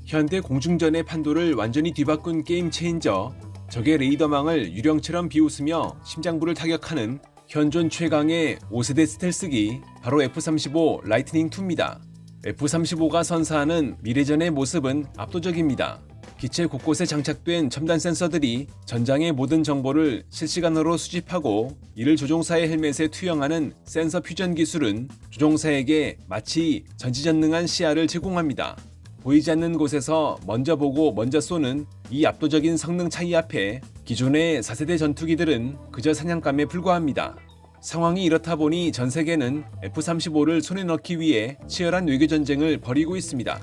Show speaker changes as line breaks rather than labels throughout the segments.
현대 공중전의 판도를 완전히 뒤바꾼 게임 체인저, 적의 레이더망을 유령처럼 비웃으며 심장부를 타격하는 현존 최강의 5세대 스텔스기, 바로 F-35 라이트닝 II입니다. F-35가 선사하는 미래전의 모습은 압도적입니다. 기체 곳곳에 장착된 첨단 센서들이 전장의 모든 정보를 실시간으로 수집하고 이를 조종사의 헬멧에 투영하는 센서 퓨전 기술은 조종사에게 마치 전지전능한 시야를 제공합니다. 보이지 않는 곳에서 먼저 보고 먼저 쏘는 이 압도적인 성능 차이 앞에 기존의 4세대 전투기들은 그저 사냥감에 불과합니다. 상황이 이렇다 보니 전 세계는 F-35를 손에 넣기 위해 치열한 외교전쟁을 벌이고 있습니다.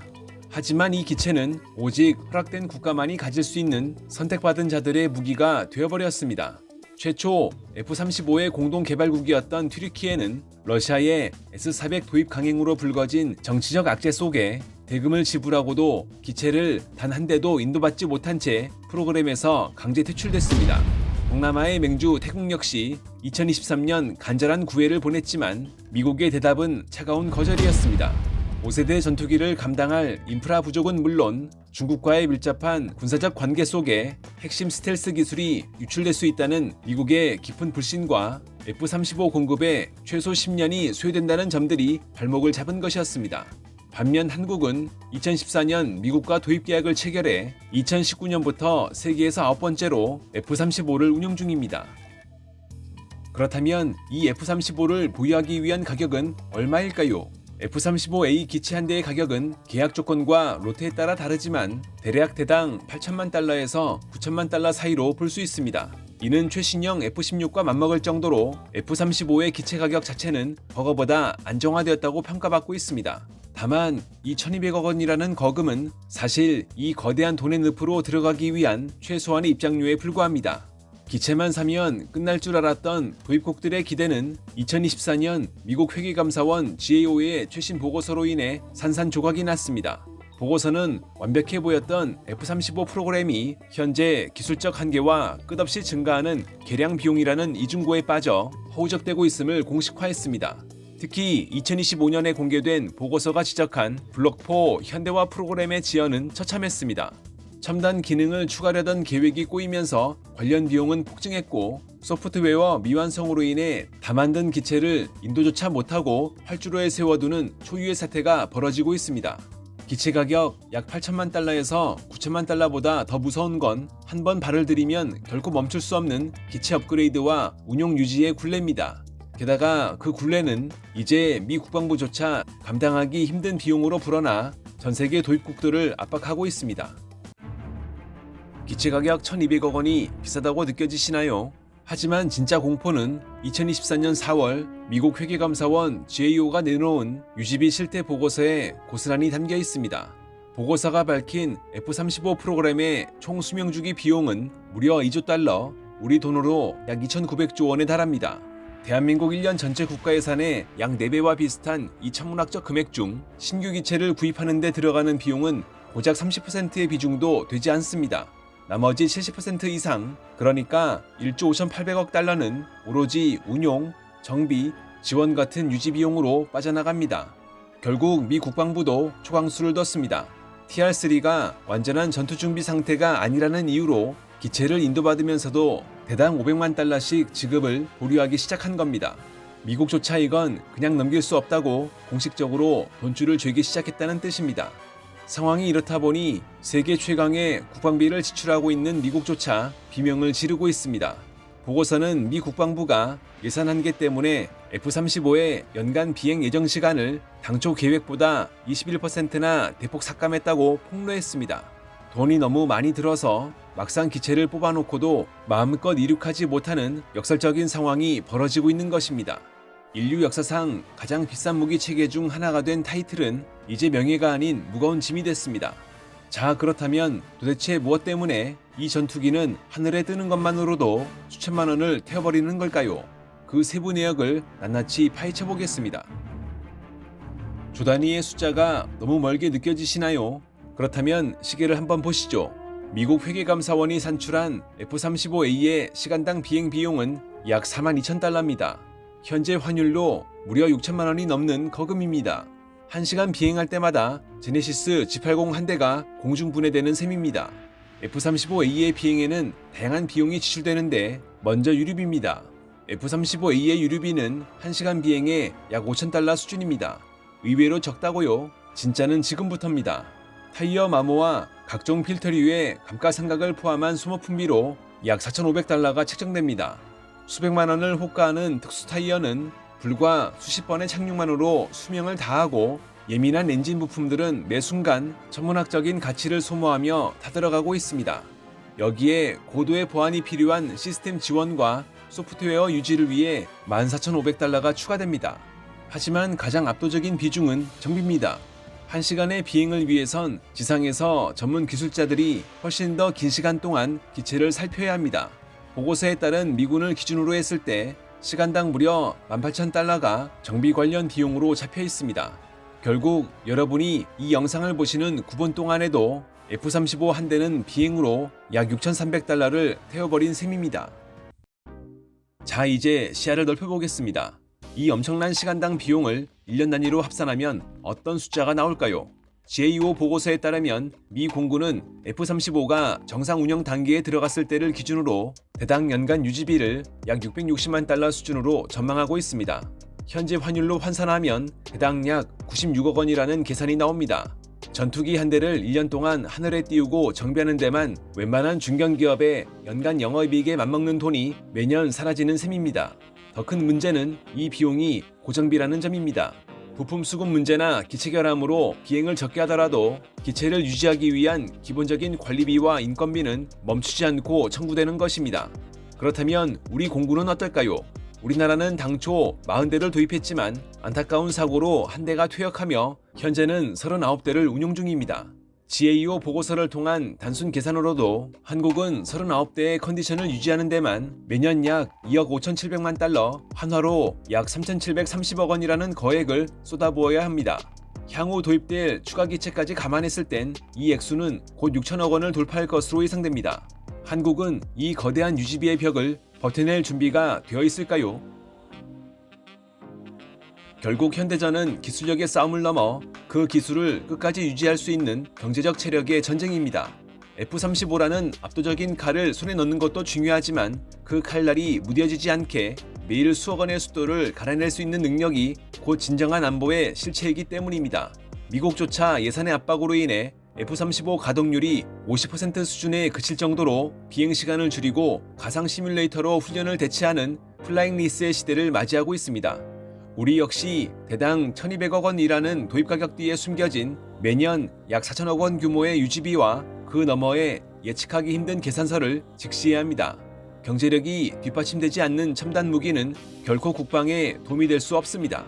하지만 이 기체는 오직 허락된 국가만이 가질 수 있는 선택받은 자들의 무기가 되어버렸습니다. 최초 F-35의 공동 개발국이었던 튀르키예는 러시아의 S-400 도입 강행으로 불거진 정치적 악재 속에 대금을 지불하고도 기체를 단 한 대도 인도받지 못한 채 프로그램에서 강제 퇴출됐습니다. 동남아의 맹주 태국 역시 2023년 간절한 구애를 보냈지만 미국의 대답은 차가운 거절이었습니다. 5세대 전투기를 감당할 인프라 부족은 물론 중국과의 밀접한 군사적 관계 속에 핵심 스텔스 기술이 유출될 수 있다는 미국의 깊은 불신과 F-35 공급에 최소 10년이 소요된다는 점들이 발목을 잡은 것이었습니다. 반면 한국은 2014년 미국과 도입 계약을 체결해 2019년부터 세계에서 9번째로 F-35를 운용 중입니다. 그렇다면 이 F-35를 보유하기 위한 가격은 얼마일까요? F-35A 기체 한 대의 가격은 계약 조건과 로트에 따라 다르지만 대략 대당 8천만 달러에서 9천만 달러 사이로 볼 수 있습니다. 이는 최신형 F-16과 맞먹을 정도로 F-35의 기체 가격 자체는 버거보다 안정화되었다고 평가받고 있습니다. 다만 이 1200억 원이라는 거금은 사실 이 거대한 돈의 늪으로 들어가기 위한 최소한의 입장료에 불과합니다. 기체만 사면 끝날 줄 알았던 도입국들의 기대는 2024년 미국 회계감사원 GAO의 최신 보고서로 인해 산산조각이 났습니다. 보고서는 완벽해 보였던 F-35 프로그램이 현재 기술적 한계와 끝없이 증가하는 개량 비용이라는 이중고에 빠져 허우적대고 있음을 공식화했습니다. 특히 2025년에 공개된 보고서가 지적한 블록4 현대화 프로그램의 지연은 처참했습니다. 첨단 기능을 추가하려던 계획이 꼬이면서 관련 비용은 폭증했고 소프트웨어 미완성으로 인해 다 만든 기체를 인도조차 못하고 활주로에 세워두는 초유의 사태가 벌어지고 있습니다. 기체 가격 약 8천만 달러에서 9천만 달러보다 더 무서운 건 한 번 발을 들이면 결코 멈출 수 없는 기체 업그레이드와 운용 유지의 굴레입니다. 게다가 그 굴레는 이제 미 국방부조차 감당하기 힘든 비용으로 불어나 전 세계 도입국들을 압박하고 있습니다. 기체 가격 1,200억 원이 비싸다고 느껴지시나요? 하지만 진짜 공포는 2024년 4월 미국 회계감사원 GAO가 내놓은 유지비 실태 보고서에 고스란히 담겨 있습니다. 보고서가 밝힌 F-35 프로그램의 총 수명주기 비용은 무려 2조 달러, 우리 돈으로 약 2,900조 원에 달합니다. 대한민국 1년 전체 국가 예산의 약 4배와 비슷한 이 천문학적 금액 중 신규 기체를 구입하는 데 들어가는 비용은 고작 30%의 비중도 되지 않습니다. 나머지 70% 이상, 그러니까 1조 5,800억 달러는 오로지 운용, 정비, 지원 같은 유지 비용으로 빠져나갑니다. 결국 미 국방부도 초강수를 뒀습니다. TR-3가 완전한 전투 준비 상태가 아니라는 이유로 기체를 인도받으면서도 대당 500만 달러씩 지급을 보류하기 시작한 겁니다. 미국조차 이건 그냥 넘길 수 없다고 공식적으로 돈줄을 죄기 시작했다는 뜻입니다. 상황이 이렇다 보니 세계 최강의 국방비를 지출하고 있는 미국조차 비명을 지르고 있습니다. 보고서는 미 국방부가 예산 한계 때문에 F-35의 연간 비행 예정 시간을 당초 계획보다 21%나 대폭 삭감했다고 폭로했습니다. 돈이 너무 많이 들어서 막상 기체를 뽑아놓고도 마음껏 이륙하지 못하는 역설적인 상황이 벌어지고 있는 것입니다. 인류 역사상 가장 비싼 무기 체계 중 하나가 된 타이틀은 이제 명예가 아닌 무거운 짐이 됐습니다. 자, 그렇다면 도대체 무엇 때문에 이 전투기는 하늘에 뜨는 것만으로도 수천만 원을 태워버리는 걸까요? 그 세부 내역을 낱낱이 파헤쳐 보겠습니다. 조 단위의 숫자가 너무 멀게 느껴지시나요? 그렇다면 시계를 한번 보시죠. 미국 회계감사원이 산출한 F-35A의 시간당 비행 비용은 약 42,000달러입니다. 현재 환율로 무려 6천만 원이 넘는 거금입니다. 1시간 비행할 때마다 제네시스 G80 한 대가 공중 분해되는 셈입니다. F-35A의 비행에는 다양한 비용이 지출되는데 먼저 유류비입니다. F-35A의 유류비는 1시간 비행에 약 $5,000 수준입니다. 의외로 적다고요? 진짜는 지금부터입니다. 타이어 마모와 각종 필터류의 감가상각을 포함한 소모품비로 약 $4,500가 책정됩니다. 수백만 원을 호가하는 특수 타이어는 불과 수십 번의 착륙만으로 수명을 다하고 예민한 엔진 부품들은 매 순간 천문학적인 가치를 소모하며 타들어가고 있습니다. 여기에 고도의 보안이 필요한 시스템 지원과 소프트웨어 유지를 위해 $14,500가 추가됩니다. 하지만 가장 압도적인 비중은 정비입니다. 1시간의 비행을 위해선 지상에서 전문 기술자들이 훨씬 더 긴 시간 동안 기체를 살펴야 합니다. 보고서에 따른 미군을 기준으로 했을 때 시간당 무려 $18,000가 정비 관련 비용으로 잡혀 있습니다. 결국 여러분이 이 영상을 보시는 9분 동안에도 F-35 한 대는 비행으로 약 $6,300를 태워버린 셈입니다. 자, 이제 시야를 넓혀보겠습니다. 이 엄청난 시간당 비용을 1년 단위로 합산하면 어떤 숫자가 나올까요? GAO 보고서에 따르면 미 공군은 F-35가 정상 운영 단계에 들어갔을 때를 기준으로 대당 연간 유지비를 약 $660만 수준으로 전망하고 있습니다. 현재 환율로 환산하면 대당 약 96억 원이라는 계산이 나옵니다. 전투기 한 대를 1년 동안 하늘에 띄우고 정비하는 데만 웬만한 중견기업의 연간 영업이익에 맞먹는 돈이 매년 사라지는 셈입니다. 더 큰 문제는 이 비용이 고정비라는 점입니다. 부품 수급 문제나 기체 결함으로 비행을 적게 하더라도 기체를 유지하기 위한 기본적인 관리비와 인건비는 멈추지 않고 청구되는 것입니다. 그렇다면 우리 공군은 어떨까요? 우리나라는 당초 40대를 도입했지만 안타까운 사고로 한 대가 퇴역하며 현재는 39대를 운용 중입니다. GAO 보고서를 통한 단순 계산으로도 한국은 39대의 컨디션을 유지하는 데만 매년 약 $2억 5,700만, 환화로 약 3,730억 원이라는 거액을 쏟아부어야 합니다. 향후 도입될 추가 기체까지 감안했을 땐 이 액수는 곧 6천억 원을 돌파할 것으로 예상됩니다. 한국은 이 거대한 유지비의 벽을 버텨낼 준비가 되어 있을까요? 결국 현대전은 기술력의 싸움을 넘어 그 기술을 끝까지 유지할 수 있는 경제적 체력의 전쟁입니다. F-35라는 압도적인 칼을 손에 넣는 것도 중요하지만 그 칼날이 무뎌지지 않게 매일 수억 원의 숫돌을 갈아낼 수 있는 능력이 곧 진정한 안보의 실체이기 때문입니다. 미국조차 예산의 압박으로 인해 F-35 가동률이 50% 수준에 그칠 정도로 비행시간을 줄이고 가상 시뮬레이터로 훈련을 대체하는 플라잉 리스의 시대를 맞이하고 있습니다. 우리 역시 대당 1,200억 원이라는 도입 가격 뒤에 숨겨진 매년 약 4천억 원 규모의 유지비와 그 너머의 예측하기 힘든 계산서를 직시해야 합니다. 경제력이 뒷받침되지 않는 첨단 무기는 결코 국방에 도움이 될 수 없습니다.